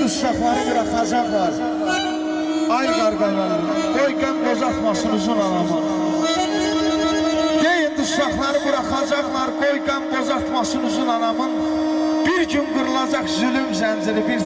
uşaqları bırakacaqlar. Ay qarqalar, qoy qəm bozatmasın uzun anamın. Deyin uşaqları bırakacaqlar, qoy qəm bozatmasın uzun anamın. Bir gün qırılacaq zülüm zənciri, bir